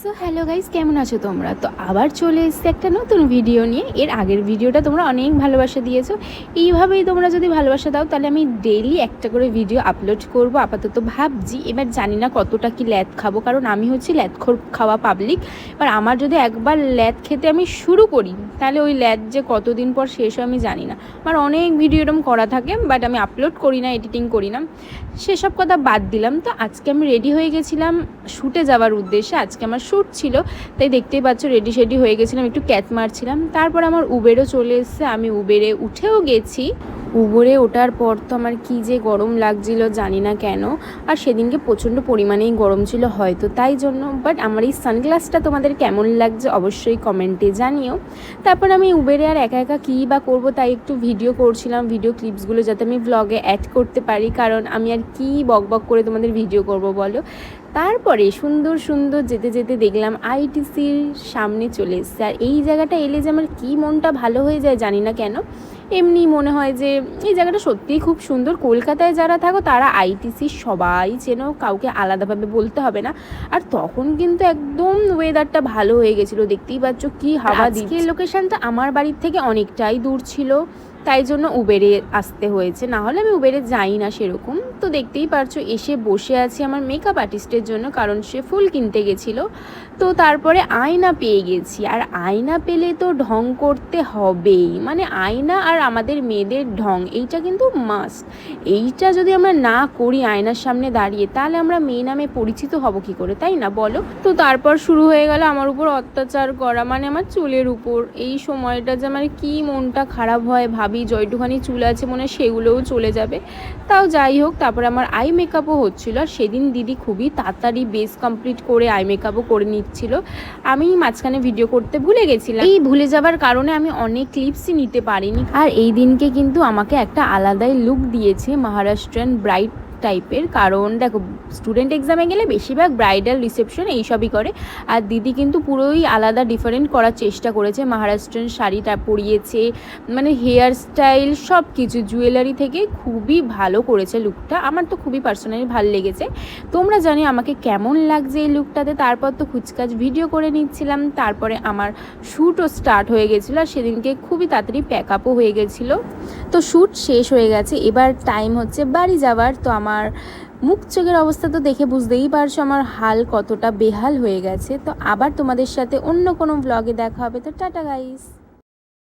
So hello guys, কেমন আছো তোমরা? তো আবার চলে এসেছি একটা নতুন ভিডিও নিয়ে। এর আগের ভিডিওটা তোমরা অনেক ভালোবাসা দিয়েছো। এইভাবেই তোমরা যদি ভালোবাসা দাও তাহলে আমি ডেইলি একটা করে ভিডিও আপলোড করব। আপাতত ভাবছি, এবার জানি না কতটা কি ল্যাদ খাবো, কারণ আমি হচ্ছি ল্যাদখোর খাওয়া পাবলিক। এবার আমার যদি একবার ল্যাদ খেতে আমি শুরু করি তাহলে ওই ল্যাদ যে কতদিন পর শেষ হয় আমি জানি না। আমার অনেক ভিডিও এরকম করা থাকে, বাট আমি আপলোড করি না, এডিটিং করি না। সেসব কথা বাদ দিলাম। তো আজকে আমি রেডি হয়ে গেছিলাম শ্যুটে যাওয়ার উদ্দেশ্যে। আজকে আমার শ্যুট ছিল, তাই দেখতেই পাচ্ছ রেডি হয়ে গেছিলাম, একটু ক্যাট মারছিলাম। তারপর আমার উবেরও চলে এসেছে, আমি উবেরে উঠেও গেছি। উবেরে ওঠার পর তো আমার কী যে গরম লাগছিল জানি না কেন। আর সেদিনকে প্রচণ্ড পরিমাণেই গরম ছিল, হয়তো তাই জন্য। বাট আমার এই সানগ্লাসটা তোমাদের কেমন লাগছে অবশ্যই কমেন্টে জানিও। তারপর আমি উবেরে আর একা একা কী বা করবো, তাই একটু ভিডিও করছিলাম, ভিডিও ক্লিপসগুলো যাতে আমি ব্লগে অ্যাড করতে পারি, কারণ আমি আর কি বক করে তোমাদের ভিডিও করব বলো। তারপরে সুন্দর সুন্দর যেতে যেতে দেখলাম আইটিসির সামনে চলে এসছে। আর এই জায়গাটা এলে যে আমার কী মনটা ভালো হয়ে যায় জানি না কেন। এমনি মনে হয় যে এই জায়গাটা সত্যিই খুব সুন্দর। কলকাতায় যারা থাকো তারা আইটিসি সবাই চেনো, কাউকে আলাদাভাবে বলতে হবে না। আর তখন কিন্তু একদম ওয়েদারটা ভালো হয়ে গেছিলো, দেখতেই পাচ্ছ কি হাওয়া দিচ্ছে। লোকেশনটা আমার বাড়ির থেকে অনেকটাই দূর ছিল, তাই জন্য উবেরে আসতে হয়েছে, না হলে আমি উবেরে যাই না সেরকম। তো দেখতেই পারছো এসে বসে আছি আমার মেকআপ আর্টিস্টের জন্য, কারণ সে ফুল কিনতে গেছিলো। তো তারপরে আয়না পেয়ে গেছি, আর আয়না পেলে তো ঢং করতে হবেই, মানে আয়না আর আমাদের মেয়েদের ঢং এইটা কিন্তু মাস্ট। এইটা যদি আমরা না করি আয়নার সামনে দাঁড়িয়ে, তাহলে আমরা মেয়ে নামে পরিচিত হব কি করে, তাই না বলো? তো তারপর শুরু হয়ে গেল আমার উপর অত্যাচার করা, মানে আমার চুলের উপর। এই সময়টা যে আমার কি মনটা খারাপ হয়, ভাবি যতটুখানি চুল আছে মনে হয় সেগুলোও চলে যাবে। তাও যাই হোক, তারপরে আমার আই মেকআপও হচ্ছিল। আর সেদিন দিদি খুবই তাড়াতাড়ি বেস কমপ্লিট করে আই মেকআপও করে নিচ্ছিল। আমি মাঝখানে ভিডিও করতে ভুলে গেছিলাম। এই ভুলে যাবার কারণে আমি অনেক ক্লিপসই নিতে পারিনি। আর এই দিনকে কিন্তু আমাকে একটা আলাদাই লুক দিয়েছে মহারাষ্ট্রিয়ান ব্রাইড টাইপের, কারণ দেখো স্টুডেন্ট এক্সামে গেলে বেশিরভাগ ব্রাইডাল রিসেপশন এইসবই করে। আর দিদি কিন্তু পুরোই আলাদা ডিফারেন্ট করার চেষ্টা করেছে। মহারাষ্ট্রিয়ান শাড়িটা পরিয়েছে, মানে হেয়ার স্টাইল সব কিছু, জুয়েলারি থেকে খুবই ভালো করেছে লুকটা। আমার তো খুবই পার্সোনালি ভালো লেগেছে। তোমরা জানি আমাকে কেমন লাগছে এই লুকটাতে। তারপর তো কুচকাচ ভিডিও করে নিচ্ছিলাম। তারপরে আমার শ্যুটও স্টার্ট হয়ে গেছিলো, আর সেদিনকে খুবই তাড়াতাড়ি প্যাক আপও হয়ে গেছিলো। তো শ্যুট শেষ হয়ে গেছে, এবার টাইম হচ্ছে বাড়ি যাওয়ার। তো আমার মুখ চোখের অবস্থা তো দেখে বুঝতেই পারছো আমার হাল কতটা বেহাল হয়ে গেছে। তো আবার তোমাদের সাথে অন্য কোনো ব্লগে দেখা হবে। তো টাটা গাইস।